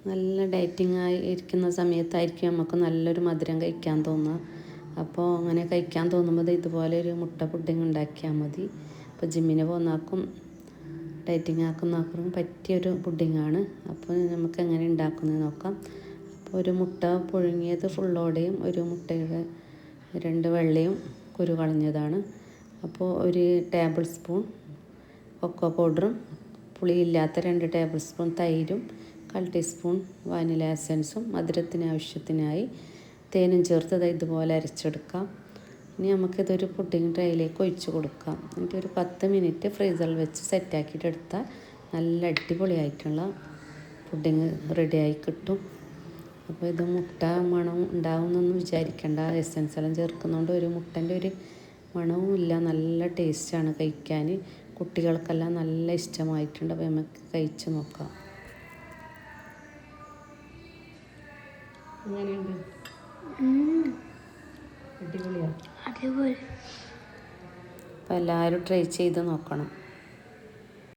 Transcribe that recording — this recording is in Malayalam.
നല്ല ഡയറ്റിംഗ് ആയി ഇരിക്കുന്ന സമയത്തായിരിക്കും നമുക്ക് നല്ലൊരു മധുരം കഴിക്കാൻ തോന്നുക. അപ്പോൾ അങ്ങനെ കഴിക്കാൻ തോന്നുമ്പോൾ ഇതുപോലെ ഒരു മുട്ട പുഡിങ് ഉണ്ടാക്കിയാൽ മതി. അപ്പോൾ ജിമ്മിന് പോകുന്നവർക്കും ഡയറ്റിംഗ് ആക്കുന്നവർക്കും പറ്റിയൊരു പുഡിങ്ങാണ്. അപ്പോൾ നമുക്ക് എങ്ങനെ ഉണ്ടാക്കുന്നത് നോക്കാം. അപ്പോൾ ഒരു മുട്ട പുഴുങ്ങിയത് ഫുള്ളോടെയും ഒരു മുട്ടയുടെ 2 വെള്ളയും കുരു കളഞ്ഞതാണ്. അപ്പോൾ ഒരു ടേബിൾ സ്പൂൺ കൊക്കോ പൗഡറും പുളിയില്ലാത്ത 2 ടേബിൾ സ്പൂൺ തൈരും 1/4 ടീസ്പൂൺ വാനില എസൻസും മധുരത്തിന് ആവശ്യത്തിനായി തേനും ചേർത്ത് ഇതുപോലെ അരച്ചെടുക്കാം. ഇനി നമുക്കിതൊരു പുഡിങ് ട്രേയിലേക്ക് ഒഴിച്ച് കൊടുക്കാം. എന്നിട്ട് ഒരു 10 മിനിറ്റ് ഫ്രീസറിൽ വെച്ച് സെറ്റാക്കിയിട്ട് എടുത്താൽ നല്ല അടിപൊളിയായിട്ടുള്ള പുഡിങ് റെഡിയായി കിട്ടും. അപ്പോൾ ഇത് മുട്ട മണം ഉണ്ടാവുമെന്നൊന്നും വിചാരിക്കേണ്ട. എസൻസ് എല്ലാം ചേർക്കുന്നതുകൊണ്ട് ഒരു മുട്ടൻ്റെ ഒരു മണവും ഇല്ല. നല്ല ടേസ്റ്റാണ് കഴിക്കാൻ. കുട്ടികൾക്കെല്ലാം നല്ല ഇഷ്ടമായിട്ടുണ്ട്. അപ്പോൾ നമുക്ക് കഴിച്ച് നോക്കാം. അങ്ങനെയുണ്ട്, അടിപൊളിയാണ്. അപ്പോൾ എല്ലാവരും ട്രൈ ചെയ്ത് നോക്കണം.